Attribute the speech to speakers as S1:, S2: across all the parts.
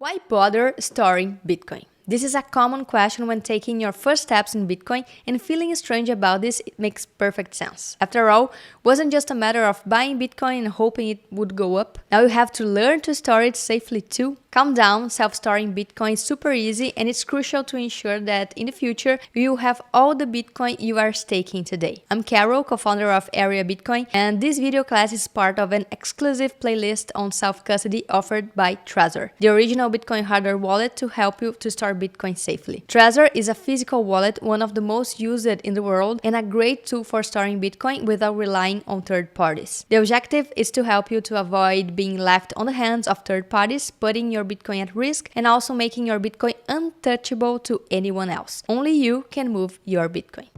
S1: Why bother storing Bitcoin? This is a common question when taking your first steps in Bitcoin, and feeling strange about this it makes perfect sense. After all, it wasn't just a matter of buying Bitcoin and hoping it would go up. Now you have to learn to store it safely too. Calm down, self-storing Bitcoin is super easy, and it's crucial to ensure that in the future you have all the Bitcoin you are staking today. I'm Carol, co-founder of Area Bitcoin, and this video class is part of an exclusive playlist on self-custody offered by Trezor, the original Bitcoin hardware wallet to help you to store Bitcoin safely. Trezor is a physical wallet, one of the most used in the world, and a great tool for storing Bitcoin without relying on third parties. The objective is to help you to avoid being left on the hands of third parties, putting your Bitcoin at risk, and also making your Bitcoin untouchable to anyone else. Only you can move your Bitcoin.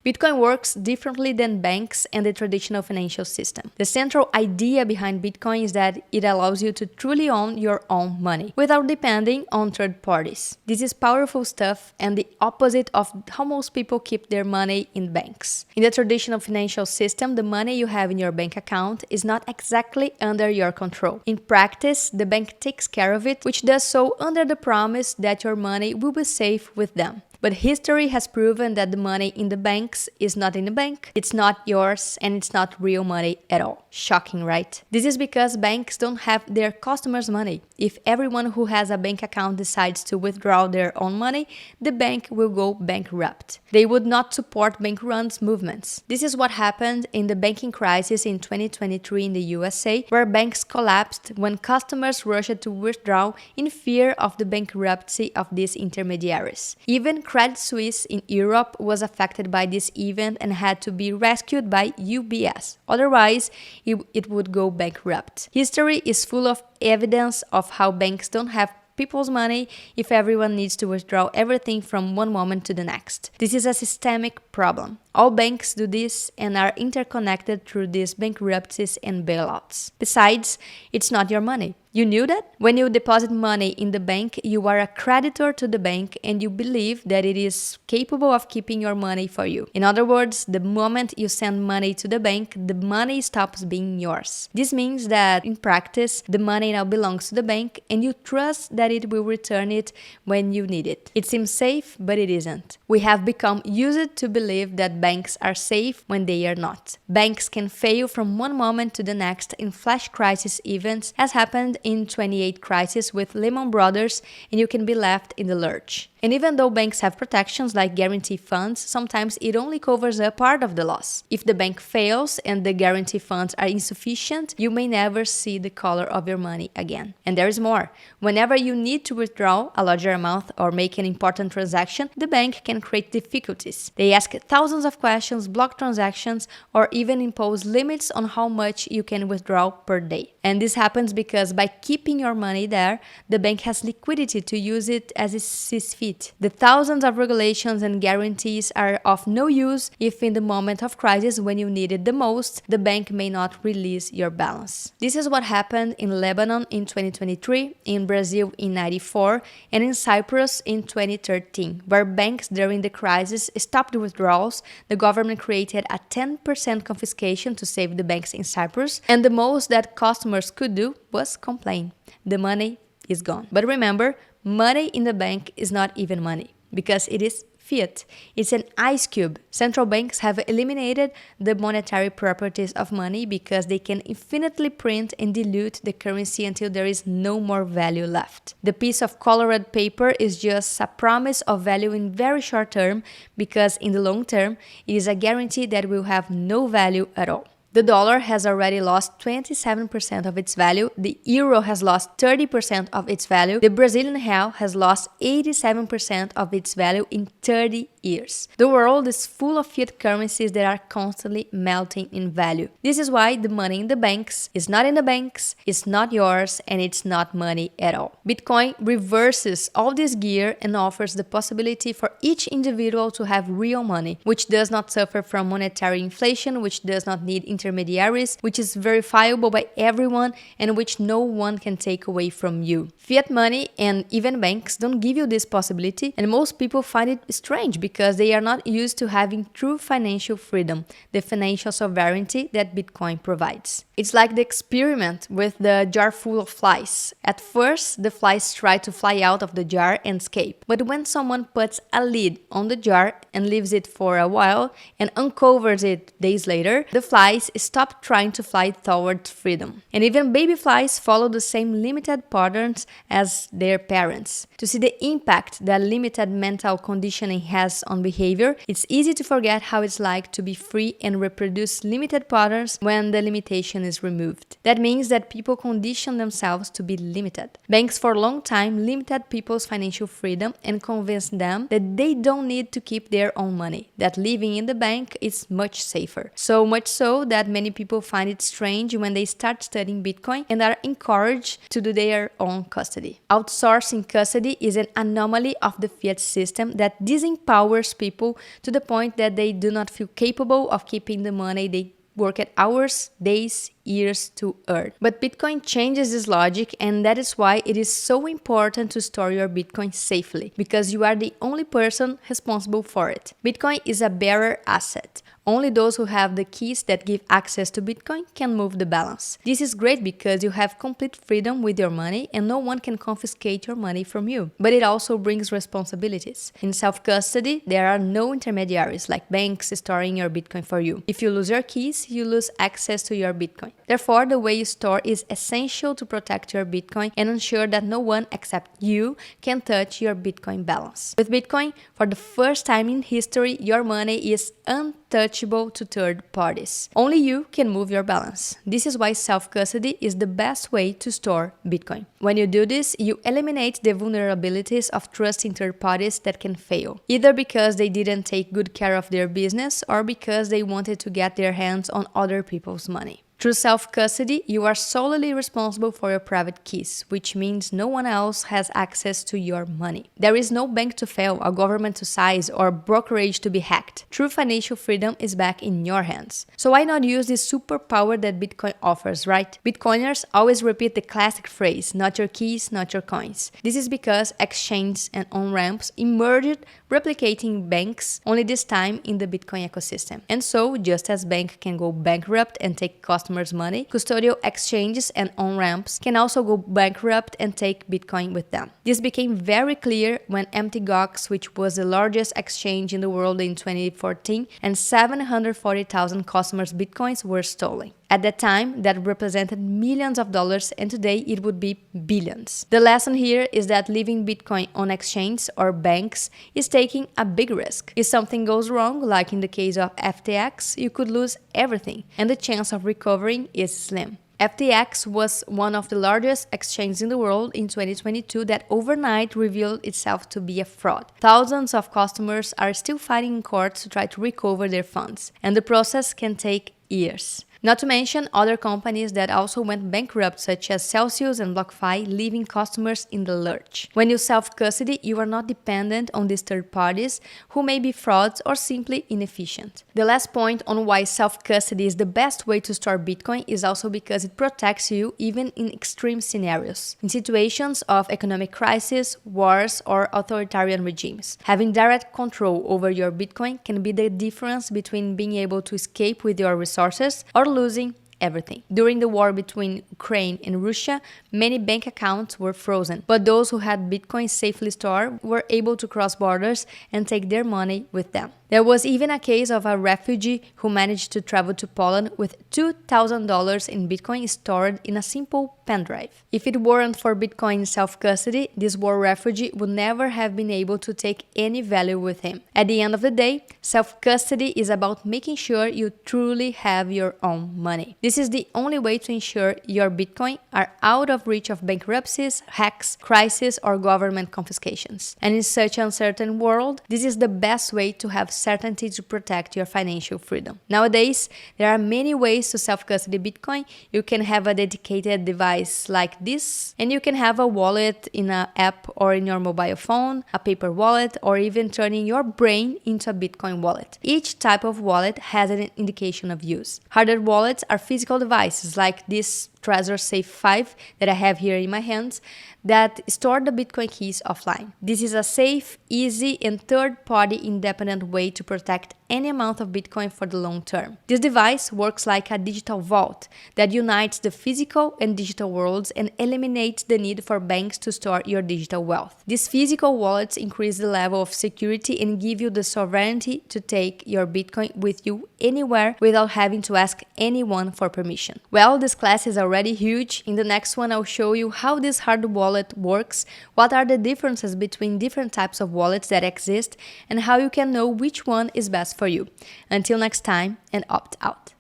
S1: Bitcoin works differently than banks and the traditional financial system. The central idea behind Bitcoin is that it allows you to truly own your own money without depending on third parties. This is powerful stuff and the opposite of how most people keep their money in banks. In the traditional financial system, the money you have in your bank account is not exactly under your control. In practice, the bank takes care of it, which does so under the promise that your money will be safe with them. But history has proven that the money in the banks is not in the bank, it's not yours, and it's not real money at all. Shocking, right? This is because banks don't have their customers' money. If everyone who has a bank account decides to withdraw their own money, the bank will go bankrupt. They would not support bank runs movements. This is what happened in the banking crisis in 2023 in the USA, where banks collapsed when customers rushed to withdraw in fear of the bankruptcy of these intermediaries. Even Credit Suisse in Europe was affected by this event and had to be rescued by UBS. Otherwise, it would go bankrupt. History is full of evidence of how banks don't have people's money if everyone needs to withdraw everything from one moment to the next. This is a systemic problem. All banks do this and are interconnected through these bankruptcies and bailouts. Besides, it's not your money. You knew that? When you deposit money in the bank, you are a creditor to the bank and you believe that it is capable of keeping your money for you. In other words, the moment you send money to the bank, the money stops being yours. This means that, in practice, the money now belongs to the bank and you trust that it will return it when you need it. It seems safe, but it isn't. We have become used to believe that banks are safe when they are not. Banks can fail from one moment to the next in flash crisis events, as happened in 28 crisis with Lehman Brothers, and you can be left in the lurch. And even though banks have protections like guarantee funds, sometimes it only covers a part of the loss. If the bank fails and the guarantee funds are insufficient, you may never see the color of your money again. And there is more. Whenever you need to withdraw a larger amount or make an important transaction, the bank can create difficulties. They ask thousands of questions, block transactions, or even impose limits on how much you can withdraw per day. And this happens because by keeping your money there, the bank has liquidity to use it as it sees fit. The thousands of regulations and guarantees are of no use if in the moment of crisis when you need it the most, the bank may not release your balance. This is what happened in Lebanon in 2023, in Brazil in 1994, and in Cyprus in 2013, where banks during the crisis stopped withdrawals. The government created a 10% confiscation to save the banks in Cyprus, and the most that customers could do was complain. The money is gone. But remember, money in the bank is not even money, because it is fiat. It's an ice cube. Central banks have eliminated the monetary properties of money because they can infinitely print and dilute the currency until there is no more value left. The piece of colored paper is just a promise of value in very short term, because in the long term, it is a guarantee that will have no value at all. The dollar has already lost 27% of its value, the euro has lost 30% of its value, the Brazilian real has lost 87% of its value in 30 years. The world is full of fiat currencies that are constantly melting in value. This is why the money in the banks is not in the banks, it's not yours, and it's not money at all. Bitcoin reverses all this gear and offers the possibility for each individual to have real money, which does not suffer from monetary inflation, which does not need intermediaries, which is verifiable by everyone and which no one can take away from you. Fiat money and even banks don't give you this possibility, and most people find it strange because they are not used to having true financial freedom, the financial sovereignty that Bitcoin provides. It's like the experiment with the jar full of flies. At first, the flies try to fly out of the jar and escape. But when someone puts a lid on the jar and leaves it for a while and uncovers it days later, the flies stop trying to fly towards freedom. And even baby flies follow the same limited patterns as their parents. To see the impact that limited mental conditioning has on behavior, it's easy to forget how it's like to be free and reproduce limited patterns when the limitation is removed. That means that people condition themselves to be limited. Banks for a long time limited people's financial freedom and convinced them that they don't need to keep their own money, that living in the bank is much safer. So much so that many people find it strange when they start studying Bitcoin and are encouraged to do their own custody. Outsourcing custody is an anomaly of the fiat system that disempowers people to the point that they do not feel capable of keeping the money they work at hours, days, years to earn. But Bitcoin changes this logic, and that is why it is so important to store your Bitcoin safely, because you are the only person responsible for it. Bitcoin is a bearer asset. Only those who have the keys that give access to Bitcoin can move the balance. This is great because you have complete freedom with your money and no one can confiscate your money from you. But it also brings responsibilities. In self-custody, there are no intermediaries like banks storing your Bitcoin for you. If you lose your keys, you lose access to your Bitcoin. Therefore, the way you store is essential to protect your Bitcoin and ensure that no one except you can touch your Bitcoin balance. With Bitcoin, for the first time in history, your money is untouchable to third parties. Only you can move your balance. This is why self-custody is the best way to store Bitcoin. When you do this, you eliminate the vulnerabilities of trusting third parties that can fail, either because they didn't take good care of their business or because they wanted to get their hands on other people's money. Through self-custody, you are solely responsible for your private keys, which means no one else has access to your money. There is no bank to fail, a government to seize, or brokerage to be hacked. True financial freedom is back in your hands. So why not use this superpower that Bitcoin offers, right? Bitcoiners always repeat the classic phrase, not your keys, not your coins. This is because exchanges and on-ramps emerged replicating banks, only this time in the Bitcoin ecosystem. And so, just as banks can go bankrupt and take customers' money, custodial exchanges and on-ramps can also go bankrupt and take Bitcoin with them. This became very clear when Mt. Gox, which was the largest exchange in the world in 2014, and 740,000 customers' Bitcoins were stolen. At that time, that represented millions of dollars, and today it would be billions. The lesson here is that leaving Bitcoin on exchange or banks is taking a big risk. If something goes wrong, like in the case of FTX, you could lose everything, and the chance of recovering is slim. FTX was one of the largest exchanges in the world in 2022 that overnight revealed itself to be a fraud. Thousands of customers are still fighting in courts to try to recover their funds, and the process can take years. Not to mention other companies that also went bankrupt, such as Celsius and BlockFi, leaving customers in the lurch. When you self-custody, you are not dependent on these third parties who may be frauds or simply inefficient. The last point on why self-custody is the best way to store Bitcoin is also because it protects you even in extreme scenarios. In situations of economic crisis, wars, or authoritarian regimes, having direct control over your Bitcoin can be the difference between being able to escape with your resources or losing everything. During the war between Ukraine and Russia, many bank accounts were frozen, but those who had Bitcoin safely stored were able to cross borders and take their money with them. There was even a case of a refugee who managed to travel to Poland with $2,000 in Bitcoin stored in a simple pen drive. If it weren't for Bitcoin self-custody, this war refugee would never have been able to take any value with him. At the end of the day, self-custody is about making sure you truly have your own money. This is the only way to ensure your Bitcoin are out of reach of bankruptcies, hacks, crises, or government confiscations. And in such an uncertain world, this is the best way to have certainty to protect your financial freedom. Nowadays, there are many ways to self-custody Bitcoin. You can have a dedicated device like this, and you can have a wallet in an app or in your mobile phone, a paper wallet, or even turning your brain into a Bitcoin wallet. Each type of wallet has an indication of use. Hardware wallets are physical devices like this Trezor Safe 5 that I have here in my hands that store the Bitcoin keys offline. This is a safe, easy, and third-party independent way to protect any amount of Bitcoin for the long term. This device works like a digital vault that unites the physical and digital worlds and eliminates the need for banks to store your digital wealth. These physical wallets increase the level of security and give you the sovereignty to take your Bitcoin with you anywhere without having to ask anyone for permission. Well, this class is already huge. In the next one, I'll show you how this hard wallet works, what are the differences between different types of wallets that exist, and how you can know which one is best for you. Until next time, and opt out.